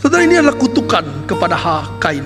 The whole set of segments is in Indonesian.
Saudara, ini adalah kutukan kepada Kain.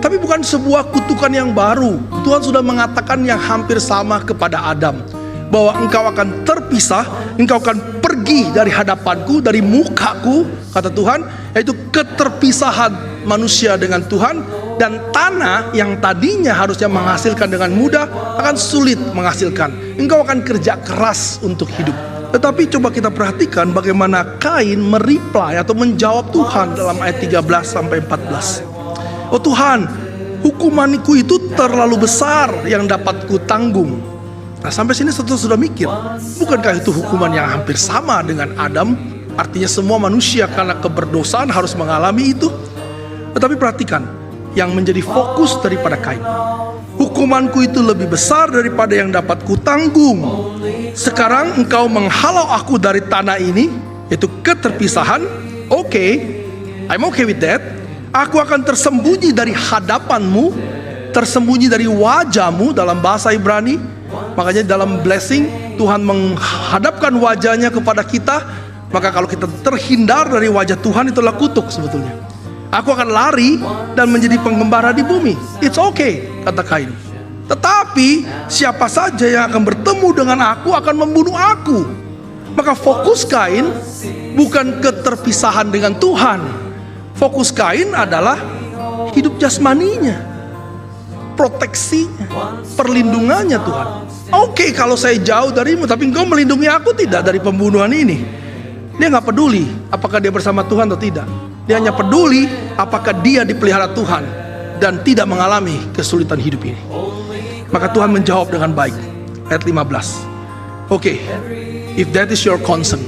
Tapi bukan sebuah kutukan yang baru. Tuhan sudah mengatakan yang hampir sama kepada Adam, bahwa engkau akan terpisah, engkau akan pergi dari hadapanku, dari mukaku, kata Tuhan, yaitu keterpisahan manusia dengan Tuhan. Dan tanah yang tadinya harusnya menghasilkan dengan mudah akan sulit menghasilkan. Engkau akan kerja keras untuk hidup. Tetapi coba kita perhatikan bagaimana Kain mereply atau menjawab Tuhan dalam ayat 13-14. Oh Tuhan, hukumanku itu terlalu besar yang dapat ku tanggung. Nah, sampai sini sudah mikir, bukankah itu hukuman yang hampir sama dengan Adam? Artinya semua manusia karena keberdosaan harus mengalami itu. Tetapi perhatikan yang menjadi fokus daripada Kain. Hukumanku itu lebih besar daripada yang dapat ku tanggung. Sekarang engkau menghalau aku dari tanah ini, yaitu keterpisahan. I'm okay with that. Aku akan tersembunyi dari hadapanmu, tersembunyi dari wajahmu dalam bahasa Ibrani. Makanya dalam blessing Tuhan menghadapkan wajahnya kepada kita. Maka kalau kita terhindar dari wajah Tuhan, itulah kutuk sebetulnya. Aku akan lari dan menjadi penggembara di bumi. It's okay, kata Kain. Tetapi siapa saja yang akan bertemu dengan aku akan membunuh aku. Maka fokus Kain bukan keterpisahan dengan Tuhan. Fokus Kain adalah hidup jasmaninya, proteksinya, perlindungannya Tuhan. Oke, kalau saya jauh darimu, tapi engkau melindungi aku tidak dari pembunuhan ini. Dia gak peduli apakah dia bersama Tuhan atau tidak. Dia hanya peduli apakah dia dipelihara Tuhan dan tidak mengalami kesulitan hidup ini. Maka Tuhan menjawab dengan baik. Ayat 15. If that is your concern,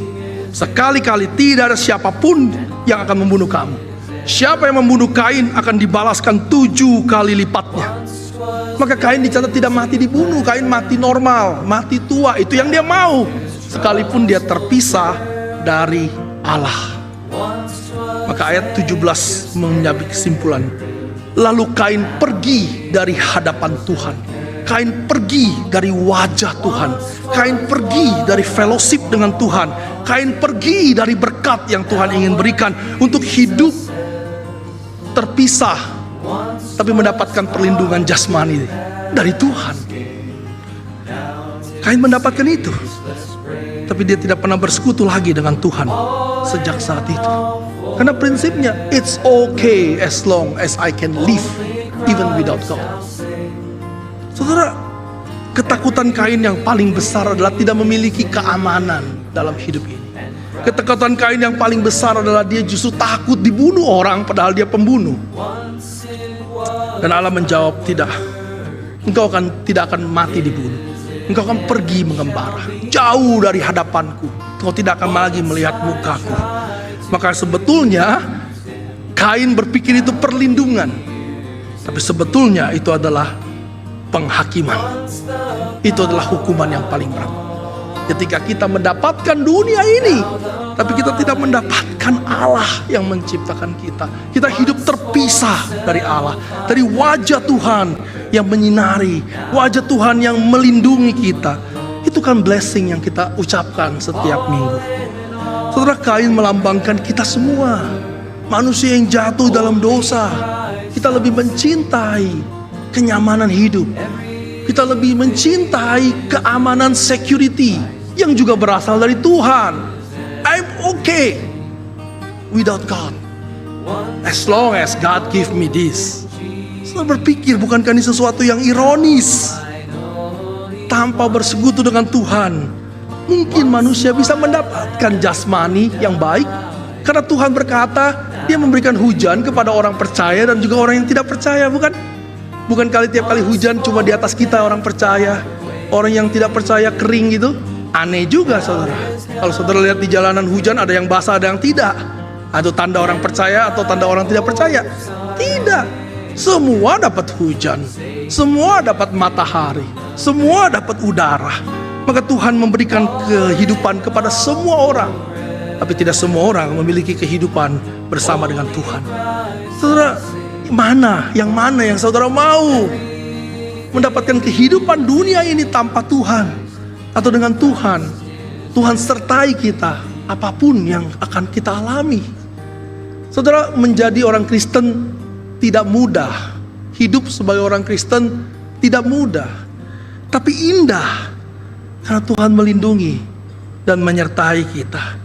sekali-kali tidak ada siapapun yang akan membunuh kamu. Siapa yang membunuh Kain akan dibalaskan 7 kali lipatnya. Maka Kain dicatat tidak mati dibunuh. Kain mati normal, mati tua. Itu yang dia mau, sekalipun dia terpisah dari Allah. Maka ayat 17 menjadi kesimpulan. Lalu Kain pergi dari hadapan Tuhan. Kain pergi dari wajah Tuhan. Kain pergi dari fellowship dengan Tuhan. Kain pergi dari berkat yang Tuhan ingin berikan untuk hidup terpisah, tapi mendapatkan perlindungan jasmani dari Tuhan. Kain mendapatkan itu, tapi dia tidak pernah bersekutu lagi dengan Tuhan sejak saat itu. Karena prinsipnya, it's okay as long as I can live even without God. Saudara, ketakutan Kain yang paling besar adalah tidak memiliki keamanan dalam hidup ini. Ketakutan Kain yang paling besar adalah dia justru takut dibunuh orang padahal dia pembunuh. Dan Allah menjawab, tidak. Engkau tidak akan mati dibunuh. Engkau akan pergi mengembara jauh dari hadapanku. Engkau tidak akan lagi melihat mukaku. Maka sebetulnya Kain berpikir itu perlindungan, tapi sebetulnya itu adalah penghakiman. Itu adalah hukuman yang paling berat. Ketika kita mendapatkan dunia ini, tapi kita tidak mendapatkan Allah yang menciptakan kita. Kita hidup terpisah dari Allah, dari wajah Tuhan yang menyinari, wajah Tuhan yang melindungi kita. Itu kan blessing yang kita ucapkan setiap minggu. Saudara, Kain melambangkan kita semua, manusia yang jatuh dalam dosa. Kita lebih mencintai kenyamanan hidup. Kita lebih mencintai keamanan security yang juga berasal dari Tuhan. I'm okay without God as long as God give me this. Saya berpikir, bukankah ini sesuatu yang ironis? Tanpa bersekutu dengan Tuhan, mungkin manusia bisa mendapatkan jasmani yang baik, karena Tuhan berkata Dia memberikan hujan kepada orang percaya dan juga orang yang tidak percaya, bukan? Bukan kali tiap kali hujan cuma di atas kita orang percaya, orang yang tidak percaya kering gitu. Aneh juga saudara. Kalau saudara lihat di jalanan hujan, ada yang basah ada yang tidak. Atau tanda orang percaya atau tanda orang tidak percaya? Tidak. Semua dapat hujan, semua dapat matahari, semua dapat udara. Maka Tuhan memberikan kehidupan kepada semua orang. Tapi tidak semua orang memiliki kehidupan bersama dengan Tuhan. Saudara, yang mana yang saudara mau? Mendapatkan kehidupan dunia ini tanpa Tuhan, atau dengan Tuhan? Tuhan sertai kita apapun yang akan kita alami. Saudara, menjadi orang Kristen tidak mudah. Hidup sebagai orang Kristen tidak mudah, tapi indah karena Tuhan melindungi dan menyertai kita.